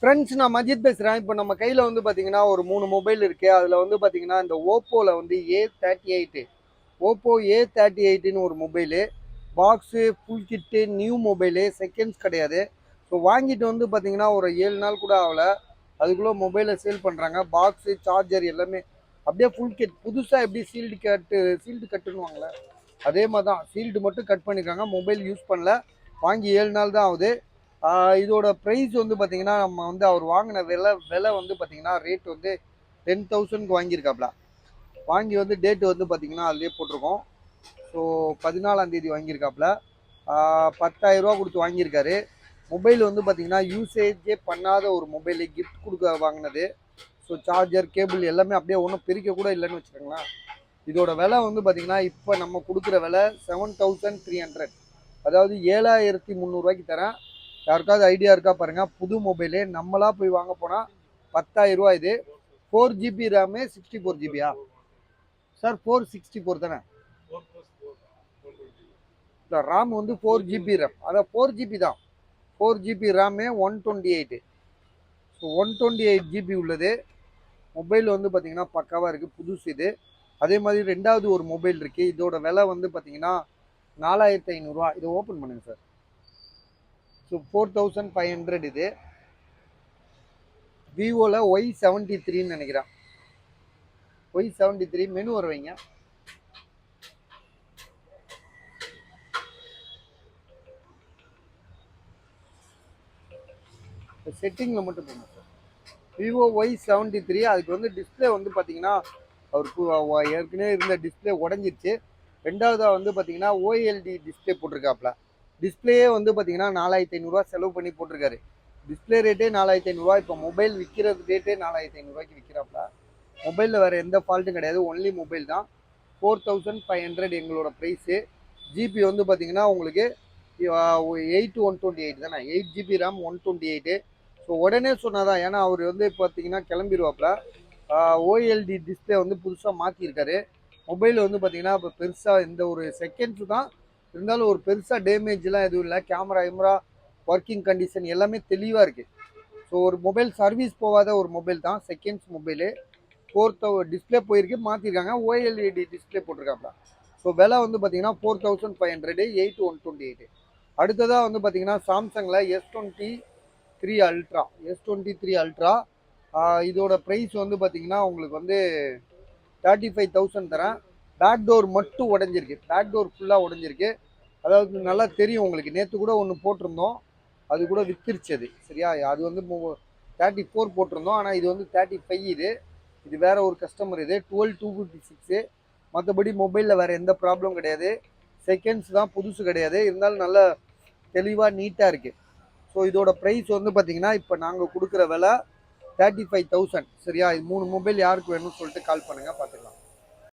Friends, நான் மஜித் பேசுகிறேன். இப்போ நம்ம கையில் வந்து பார்த்தீங்கன்னா ஒரு 3 மொபைல் இருக்குது. அதில் வந்து பார்த்தீங்கன்னா இந்த ஓப்போவில் வந்து A38, ஓப்போ A38ன்னு ஒரு mobile. Box full kit, new mobile, seconds கிடையாது. ஸோ வாங்கிட்டு வந்து பார்த்தீங்கன்னா ஒரு 7 நாள் கூட ஆகலை, அதுக்குள்ளே மொபைலை சேல் பண்ணுறாங்க. பாக்ஸு, சார்ஜர் எல்லாமே அப்படியே ஃபுல் கிட். புதுசாக எப்படி சீல்டு கட்டுன்னுவாங்களே அதே மாதிரி தான், சீல்டு மட்டும் கட் பண்ணியிருக்காங்க. மொபைல் யூஸ் பண்ணல, வாங்கி 7 நாள் தான் ஆகுது. இதோட ப்ரைஸ் வந்து பார்த்தீங்கன்னா நம்ம வந்து அவர் வாங்கின விலை வந்து பார்த்தீங்கன்னா ரேட் வந்து 10,000க்கு வாங்கியிருக்காப்ல. வாங்கி வந்து டேட்டு வந்து பார்த்தீங்கன்னா அதுலேயே போட்டிருக்கோம். ஸோ 14ஆம் தேதி வாங்கியிருக்காப்புல. 10,000 ரூபா கொடுத்து வாங்கியிருக்காரு. மொபைல் வந்து பார்த்தீங்கன்னா யூசேஜே பண்ணாத ஒரு மொபைலு, கிஃப்ட் கொடுக்க வாங்கினது. ஸோ சார்ஜர், கேபிள் எல்லாமே அப்படியே ஒன்றும் பிரிக்க கூட இல்லைன்னு வச்சுக்கோங்களேன். இதோட விலை வந்து பார்த்தீங்கன்னா இப்போ நம்ம கொடுக்குற விலை 7,300, அதாவது 7,300 தரேன். யாருக்காவது ஐடியா இருக்கா பாருங்கள். புது மொபைலு நம்மளா போய் வாங்க போனால் 10,000 ரூபா. இது 4GB ரேமு, 64 ஜிபியா சார்? 464 தானே? இல்லை, ரேம் வந்து 4GB ரேம், அதான் 4GB தான். 4GB RAM, 128. ஸோ 128GB உள்ளது. மொபைல் வந்து பார்த்தீங்கன்னா பக்காவாக இருக்குது, புதுசு இது. அதே மாதிரி ரெண்டாவது ஒரு மொபைல் இருக்குது. இதோட விலை வந்து பார்த்தீங்கன்னா 4,500 ரூபா. இதை ஓப்பன் பண்ணுங்க சார். ஸோ 4,500 இது. விவோவில் Y73ன்னு நினைக்கிறேன். Y73 மெனு வர வைங்க. செட்டிங்கில் மட்டும் போங்க சார். Vivo Y73. அதுக்கு வந்து டிஸ்பிளே வந்து பார்த்தீங்கன்னா அவருக்கு ஏற்கனவே இருந்த டிஸ்பிளே உடஞ்சிருச்சு. ரெண்டாவதாக வந்து பார்த்தீங்கன்னா OLED டிஸ்பிளே போட்டிருக்காப்புல. டிஸ்பிளேயே வந்து பார்த்தீங்கன்னா 4,500 ரூபா செலவு பண்ணி போட்டிருக்காரு. டிஸ்பிளே ரேட்டே 4,500 ரூபா. இப்போ மொபைல் விற்கிறது ரேட்டே 4,500 ரூபாய்க்கு விற்கிறாப்புல. மொபைலில் வேறு எந்த ஃபால்ட்டும் கிடையாது, ஒன்லி மொபைல் தான். 4,500 எங்களோட ப்ரைஸு. ஜிபி வந்து பார்த்தீங்கன்னா உங்களுக்கு 8/128 தானே, 8GB ரேம், 128. ஸோ உடனே சொன்னாதான், ஏன்னா அவர் வந்து பார்த்தீங்கன்னா கிளம்பிடுவாப்புல. OLED டிஸ்பிளே வந்து புதுசாக மாற்றிருக்காரு. மொபைல் வந்து பார்த்தீங்கன்னா இப்போ பெருசாக இந்த ஒரு செகண்ட்ஸு தான் இருந்தாலும் ஒரு பெருசாக டேமேஜ்லாம் எதுவும் இல்லை. கேமரா ஒர்க்கிங் கண்டிஷன் எல்லாமே தெளிவாக இருக்குது. ஸோ ஒரு மொபைல் சர்வீஸ் போகாத ஒரு மொபைல் தான், செகண்ட்ஸ் மொபைலு. 4,000 டிஸ்பிளே போயிருக்கு, மாற்றிருக்காங்க. OLED டிஸ்பிளே போட்டிருக்காங்க. ஸோ விலை வந்து பார்த்தீங்கன்னா 4,500, 8/128. அடுத்ததாக வந்து பார்த்தீங்கன்னா சாம்சங்கில் S23 அல்ட்ரா. இதோட ப்ரைஸ் வந்து பார்த்தீங்கன்னா உங்களுக்கு வந்து 35,000 தரேன். பேக் டோர் மட்டும் உடஞ்சிருக்கு, பேக் டோர் ஃபுல்லாக உடஞ்சிருக்கு. அதாவது நல்லா தெரியும் உங்களுக்கு, நேற்று கூட ஒன்று போட்டிருந்தோம், அது கூட வித்துருச்சு அது. சரியா? அது வந்து 34 போட்டிருந்தோம், ஆனால் இது வந்து 35. இது வேற ஒரு கஸ்டமர், இது 12,256. மற்றபடி மொபைலில் வேறு எந்த ப்ராப்ளம் கிடையாது. செகண்ட்ஸ் தான், புதுசு கிடையாது. இருந்தாலும் நல்லா தெளிவாக நீட்டாக இருக்குது. ஸோ இதோட ப்ரைஸ் வந்து பார்த்தீங்கன்னா இப்போ நாங்கள் கொடுக்குற விலை 35,000. சரியா? இது 3 மொபைல் யாருக்கு வேணும்னு சொல்லிட்டு கால் பண்ணுங்கள், பார்த்துக்கலாம்.